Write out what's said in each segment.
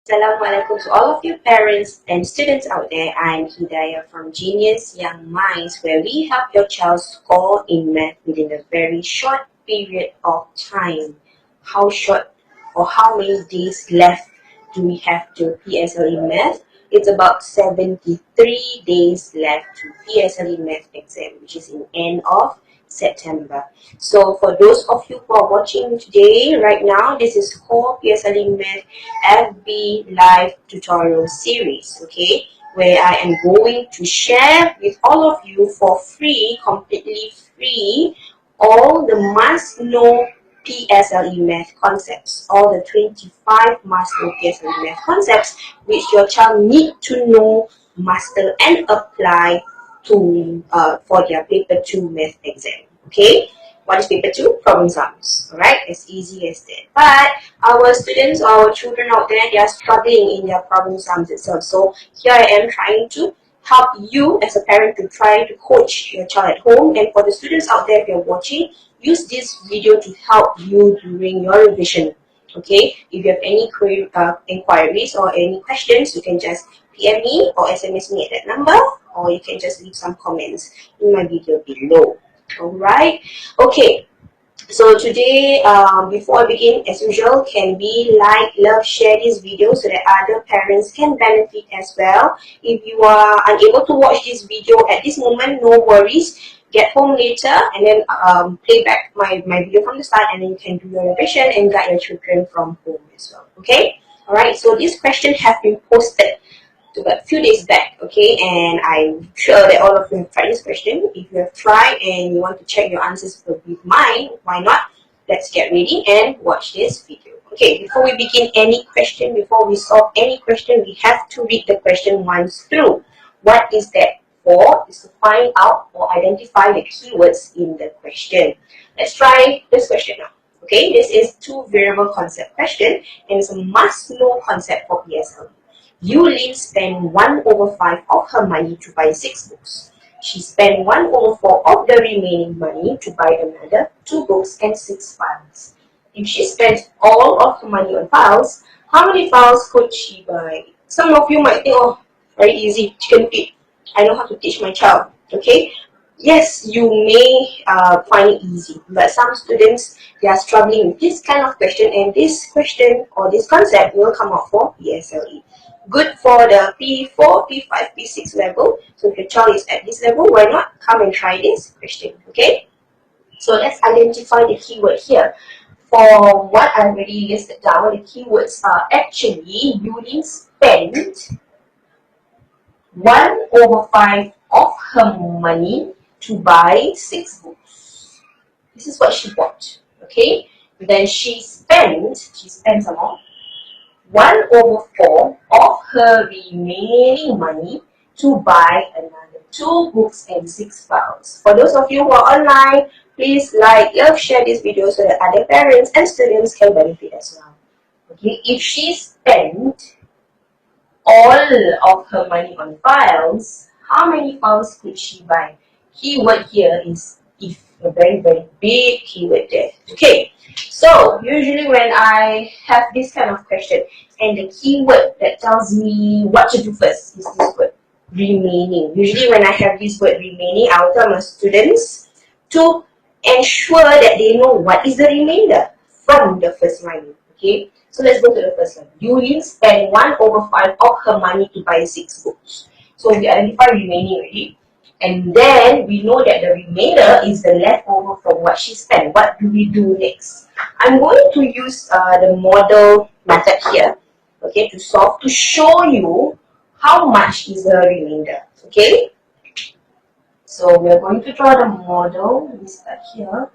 Assalamualaikum to all of you parents and students out there. I'm Hidayah from Genius Young Minds, where we help your child score in math within a very short period of time. How short or how many days left do we have to PSLE math? It's about 73 days left to PSLE math exam, which is in end of September. So for those of you who are watching today, right now, this is Core PSLE Math FB live tutorial series, okay, where I am going to share with all of you for free, completely free, all the must know PSLE math concepts, all the 25 must know PSLE math concepts which your child need to know, master and apply to for their paper 2 math exam. Okay, what is paper 2? Problem sums. Alright, as easy as that. But our students, our children out there, they are struggling in their problem sums itself. So here I am trying to help you as a parent to try to coach your child at home. And for the students out there, if you're watching, use this video to help you during your revision. Okay, if you have any inquiries or any questions, you can just PM me or SMS me at that number, or you can just leave some comments in my video below. Alright, okay, so today before I begin, as usual, can we like, love, share this video so that other parents can benefit as well. If you are unable to watch this video at this moment, no worries, get home later and then play back my video from the start, and then you can do your revision and guide your children from home as well. Okay, alright, so this question has been posted a few days back, okay, and I'm sure that all of you have tried this question. If you have tried and you want to check your answers with mine, why not? Let's get ready and watch this video. Okay, before we begin any question, before we solve any question, we have to read the question once through. What is that for? Is to find out or identify the keywords in the question. Let's try this question now. Okay, this is two variable concept question and it's a must-know concept for PSLE. Yulin spent 1/5 of her money to buy 6 books. She spent 1/4 of the remaining money to buy another 2 books and 6 files. If she spent all of her money on files, how many files could she buy? Some of you might think, oh, very easy, chicken feed. I know how to teach my child, okay? Yes, you may find it easy, but some students, they are struggling with this kind of question, and this question or this concept will come out for PSLE. Good for the P4, P5, P6 level. So if your child is at this level, why not come and try this question, okay? So let's identify the keyword here. For what I already listed down, the keywords are actually Yulin spent 1/5 of her money to buy 6 books. This is what she bought, okay? Then she spent some more, 1/4 of her remaining money to buy another 2 books and 6 files. For those of you who are online, please like, love, share this video so that other parents and students can benefit as well. Okay, if she spent all of her money on files, how many files could she buy? Keyword here is if, a very, very big keyword there. Okay, so usually when I have this kind of question and the keyword that tells me what to do first is this word, remaining. Usually when I have this word remaining, I will tell my students to ensure that they know what is the remainder from the first line. Okay, so let's go to the first one. Yulin spent 1/5 of her money to buy 6 books. So we identify remaining already. And then we know that the remainder is the leftover from what she spent. What do we do next? I'm going to use the model method here, okay, to solve, to show you how much is the remainder. Okay, so we're going to draw the model. Let me start here.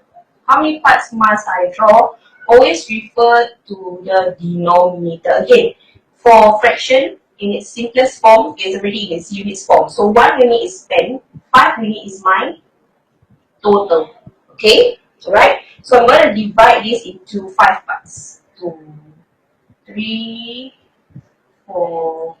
How many parts must I draw? Always refer to the denominator. Again, for fraction, in its simplest form, is already in its units form. So 1 unit is spent, 5 unit is my total. Okay, alright. So I'm going to divide this into 5 parts. 2, 3, 4,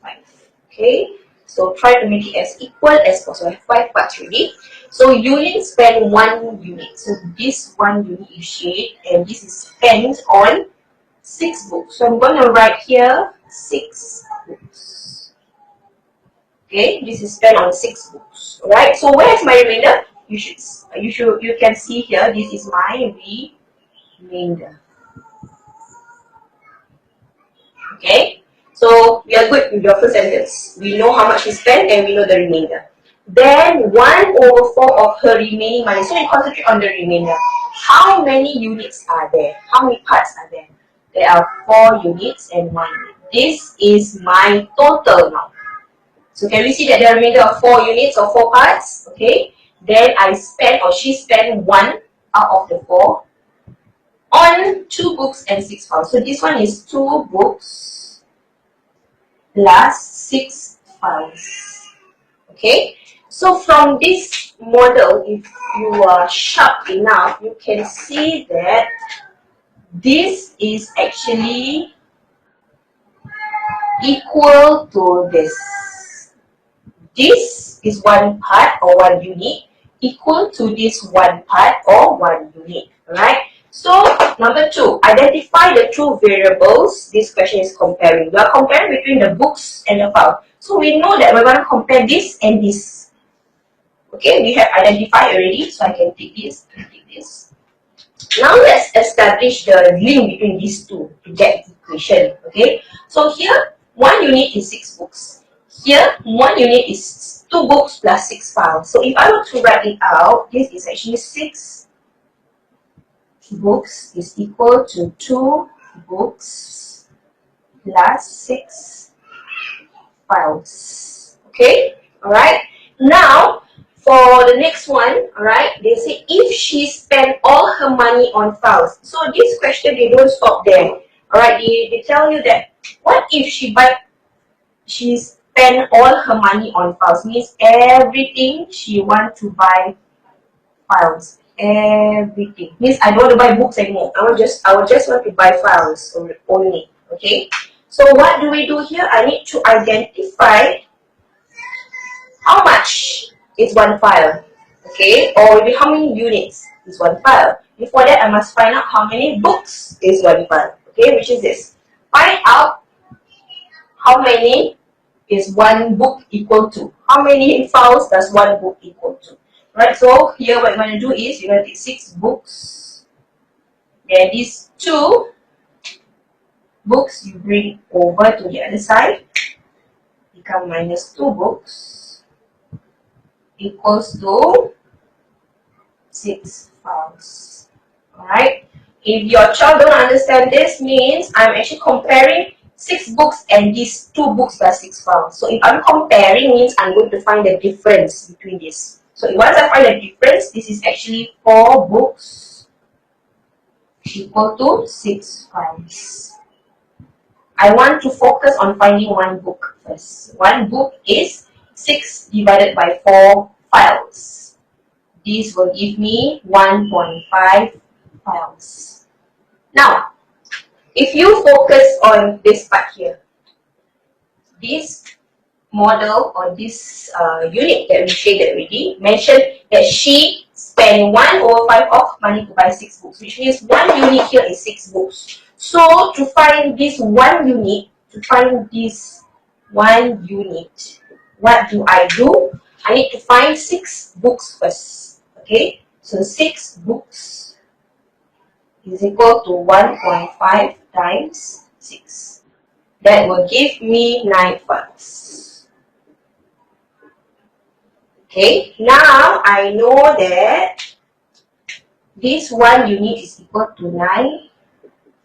5. Okay, so try to make it as equal as possible. I have 5 parts already. So Yulin spent 1 unit. So this 1 unit is shared, and this is spent on 6 books. So I'm going to write here 6 books. Okay, this is spent on 6 books. Alright, so where is my remainder? You can see here, this is my remainder. Okay, so we are good with your first sentence. We know how much we spent and we know the remainder. Then 1/4 of her remaining money. So we concentrate on the remainder. How many units are there? How many parts are there? There are 4 units and 1 unit. This is my total now. So can we see that there are remainder of 4 units or 4 parts? Okay. Then I spent or she spent 1 out of the 4 on 2 books and 6 files. So this one is 2 books plus 6 files. Okay. So from this model, if you are sharp enough, you can see that this is actually equal to this. This is 1 part or 1 unit equal to this 1 part or 1 unit. Alright? So, number 2, identify the two variables. This question is comparing. We are comparing between the books and the file. So, we know that we're going to compare this and this. Okay, we have identified already. So, I can take this and take this. Now, let's establish the link between these two to get the equation. Okay, so here, 1 unit is 6 books. Here, 1 unit is 2 books plus 6 files. So, if I were to write it out, this is actually 6 books is equal to 2 books plus 6 files. Okay, alright. Now, for the next one, alright, they say if she spent all her money on files. So, this question, they don't stop there. Alright, they tell you that what if she spend all her money on files, means everything she want to buy files. Everything means I don't want to buy books anymore. I would just want to buy files only. Okay. So what do we do here? I need to identify how much is 1 file. Okay, or maybe how many units is 1 file. Before that, I must find out how many books is 1 file. Okay, which is this. Find out how many is 1 book equal to? How many files does 1 book equal to? Right, so here what we're going to do is you're going to take 6 books. Then these 2 books you bring over to the other side. Become minus 2 books equals to 6 files. Alright. If your child don't understand this, means I'm actually comparing 6 books and these 2 books plus 6 files. So if I'm comparing, means I'm going to find the difference between this. So once I find the difference, this is actually 4 books equal to 6 files. I want to focus on finding 1 book first. 1 book is 6 divided by 4 files. This will give me 1.5 files. Now, if you focus on this part here, this model or this unit that we shaded already mentioned that she spent 1/5 of money to buy 6 books, which means 1 unit here is 6 books. So to find this 1 unit, what do? I need to find 6 books first. Okay, so 6 books is equal to 1.5 times 6. That will give me 9 files. Okay, now I know that this 1 unit is equal to 9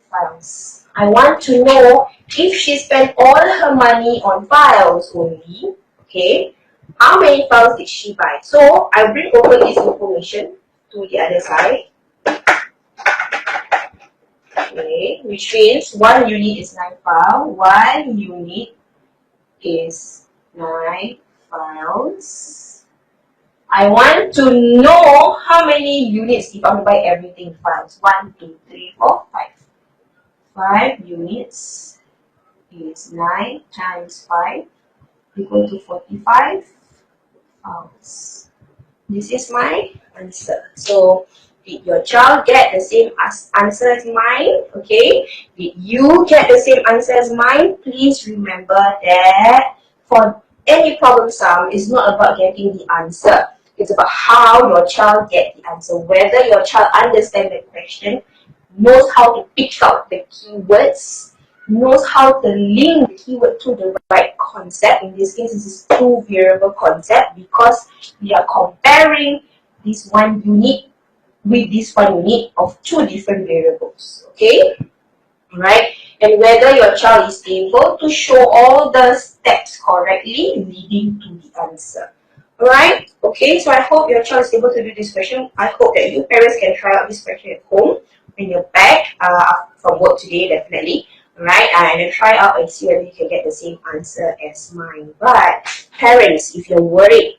files. I want to know if she spent all her money on files only, okay, how many files did she buy? So I bring over this information to the other side. Okay, which means 1 unit is 9 files. 1 unit is 9 files. I want to know how many units if I want to buy everything files. 1, 2, 3, 4, 5. 5 units is 9 times 5 equal to 45 files. This is my answer. So Did your child get the same answer as mine? Okay. Did you get the same answer as mine? Please remember that for any problem sum, it's not about getting the answer. It's about how your child get the answer. Whether your child understands the question, knows how to pick out the keywords, knows how to link the keyword to the right concept. In this case, this is two variable concept because we are comparing this one unit with this one unit of two different variables. Okay? Right? And whether your child is able to show all the steps correctly leading to the answer. Alright? Okay, so I hope your child is able to do this question. I hope that you parents can try out this question at home when you're back from work today, definitely. Alright, and then try out and see whether you can get the same answer as mine. But parents, if you're worried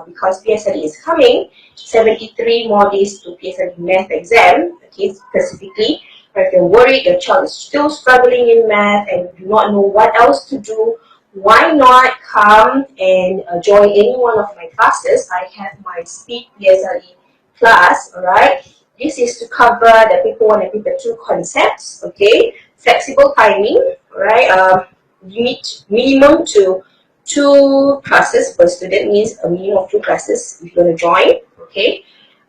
because PSLE is coming, 73 more days to PSLE Math exam, okay, specifically. But if you're worried your child is still struggling in math and you do not know what else to do, why not come and join any one of my classes? I have my Speed PSLE class, alright? This is to cover the paper 1 and paper 2 concepts, okay? Flexible timing, alright? Limit minimum to 2 classes per student, means a minimum of 2 classes if you're going to join, okay?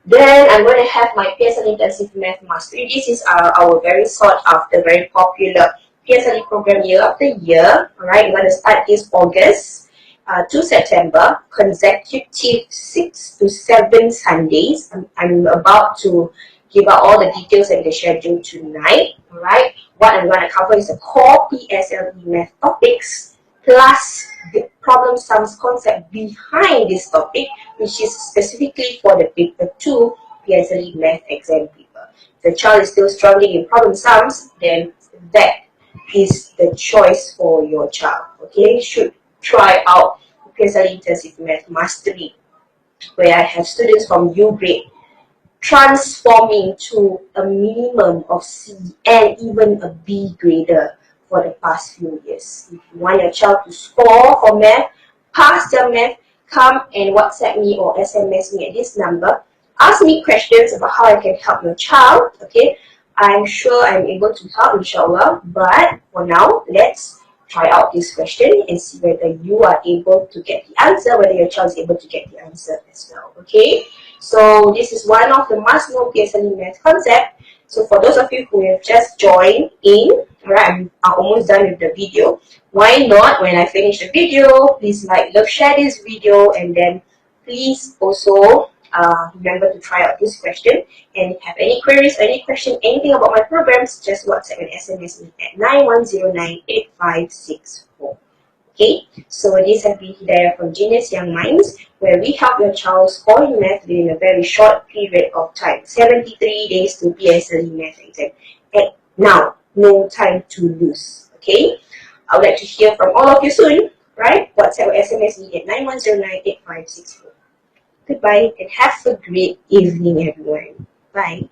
Then I'm going to have my PSLE Intensive Math Mastery. This is our very sought after, very popular PSLE program year after year. Alright, we're going to start this August to September, consecutive 6 to 7 Sundays. I'm about to give out all the details and the schedule tonight. Alright, what I'm going to cover is the core PSLE math topics plus the problem sums concept behind this topic, which is specifically for the paper 2 PSLE math exam paper. If the child is still struggling in problem sums, then that is the choice for your child. Okay, you should try out PSLE Intensive Math Mastery, where I have students from U grade transforming to a minimum of C and even a B grader for the past few years. If you want your child to score for math, pass their math, come and WhatsApp me or SMS me at this number. Ask me questions about how I can help your child. Okay, I'm sure I'm able to help, inshallah. But for now, let's try out this question and see whether you are able to get the answer, whether your child is able to get the answer as well. Okay, so this is one of the must-know PSLE math concept. So for those of you who have just joined in, alright, I'm almost done with the video. Why not, when I finish the video, please like, love, share this video, and then please also remember to try out this question. And if you have any queries, any question, anything about my programs, just WhatsApp and SMS me at 91098564. Okay, so this has been Hidayah from Genius Young Minds, where we help your child score in math within a very short period of time. 73 days to PSLE math exam. And now, no time to lose. Okay, I would like to hear from all of you soon, right? WhatsApp or SMS me at 91098564. Goodbye and have a great evening, everyone. Bye.